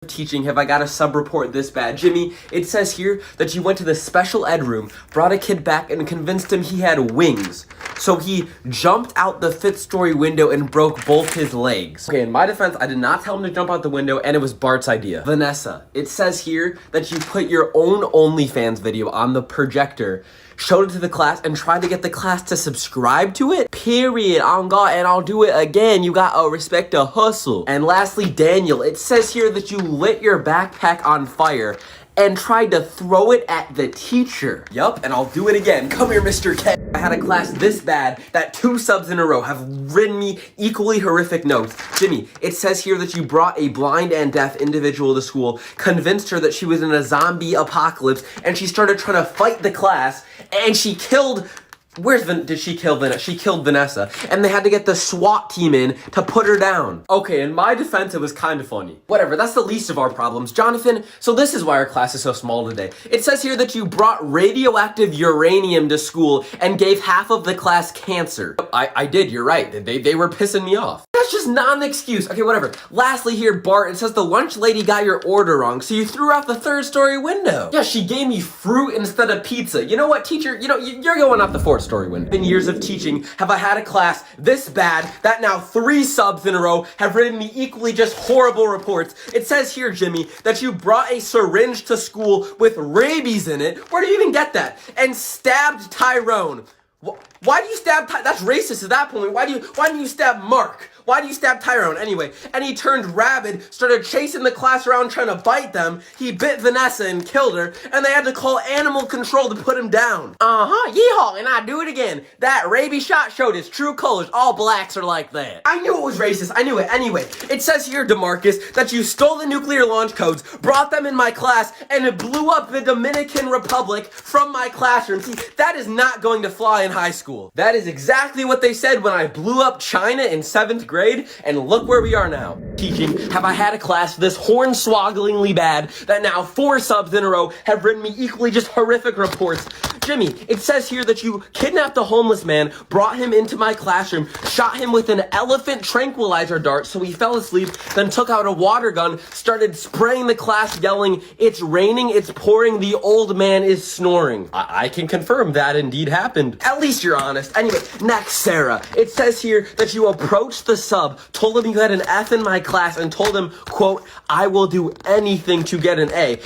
Teaching have I got a sub-report this bad. Jimmy, it says here that you went to the special ed room, brought a kid back, and convinced him he had wings. So he jumped out the 5th story window and broke both his legs. Okay, in my defense, I did not tell him to jump out the window, and it was Bart's idea. Vanessa, it says here that you put your own OnlyFans video on the projector, showed it to the class, and tried to get the class to subscribe to it. Period. On God, and I'll do it again. You gotta respect the hustle. And lastly, Daniel, it says here that you lit your backpack on fire and tried to throw it at the teacher. Yup, and I'll do it again. Come here, Mr. K. I had a class this bad that 2 subs in a row have written me equally horrific notes. Jimmy, it says here that you brought a blind and deaf individual to school, convinced her that she was in a zombie apocalypse, and she started trying to fight the class, and she killed... did she kill Vanessa? She killed Vanessa, and they had to get the SWAT team in to put her down. Okay, in my defense, it was kind of funny. Whatever, that's the least of our problems. Jonathan, so this is why our class is so small today. It says here that you brought radioactive uranium to school and gave half of the class cancer. I did, you're right. They were pissing me off. That's just not an excuse. Okay, whatever. Lastly here, Bart, it says the lunch lady got your order wrong, so you threw out the 3rd story window. Yeah, she gave me fruit instead of pizza. You know what, teacher? You know, you're going out the 4th story window. In years of teaching, have I had a class this bad that now 3 subs in a row have written me equally just horrible reports. It says here, Jimmy, that you brought a syringe to school with rabies in it. Where do you even get that? And stabbed Tyrone. Why do you stab That's racist at that point. Why do you stab Mark? Why do you stab Tyrone? Anyway, and he turned rabid, started chasing the class around trying to bite them. He bit Vanessa and killed her, and they had to call animal control to put him down. Yeehaw, and I do it again. That rabies shot showed his true colors. All blacks are like that. I knew it was racist. I knew it. Anyway, it says here, DeMarcus, that you stole the nuclear launch codes, brought them in my class, and blew up the Dominican Republic from my classroom. See, that is not going to fly in high school. That is exactly what they said when I blew up China in 7th grade, and look where we are now. Teaching, have I had a class this hornswogglingly bad that now 4 subs in a row have written me equally just horrific reports. Jimmy, it says here that you kidnapped a homeless man, brought him into my classroom, shot him with an elephant tranquilizer dart so he fell asleep, then took out a water gun, started spraying the class yelling, "It's raining, it's pouring, the old man is snoring." I can confirm that indeed happened. At least you're honest. Anyway, next, Sarah. It says here that you approached the sub, told him you had an F in my class, and told him, quote, "I will do anything to get an A."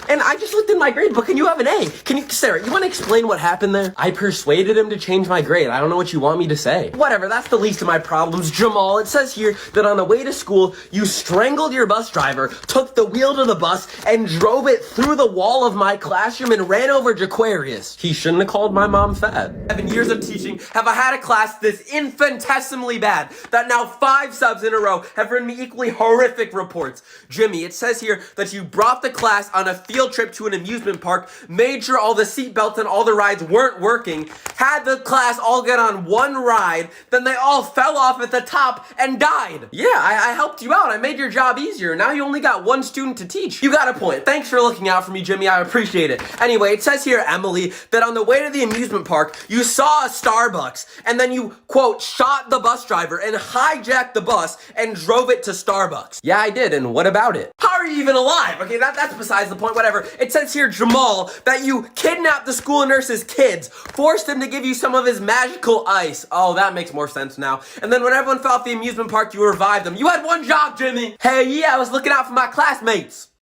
And I just looked in my grade book and you have an A. Sarah, you want to explain what happened there? I persuaded him to change my grade. I don't know what you want me to say. Whatever, that's the least of my problems. Jamal, it says here that on the way to school, you strangled your bus driver, took the wheel to the bus, and drove it through the wall of my classroom and ran over Jaquarius. He shouldn't have called my mom fat. 7 years of teaching, have I had a class this infinitesimally bad that now 5 subs in a row have written me equally horrific reports. Jimmy, it says here that you brought the class on a field trip to an amusement park, made sure all the seatbelts and all the rides weren't working, had the class all get on one ride, then they all fell off at the top and died. Yeah, I helped you out. I made your job easier. Now you only got 1 student to teach. You got a point. Thanks for looking out for me, Jimmy. I appreciate it. Anyway, it says here, Emily, that on the way to the amusement park, you saw a Starbucks, and then you, quote, shot the bus driver and hijacked the bus and drove it to Starbucks. Yeah, I did, and what about it? How are you even alive? Okay, that's besides the point, whatever. It says here, Jamal, that you kidnapped the school nurse's kids, forced him to give you some of his magical ice. Oh, that makes more sense now. And then when everyone fell off the amusement park, you revived them. You had one job, Jimmy. Hey, yeah, I was looking out for my classmates.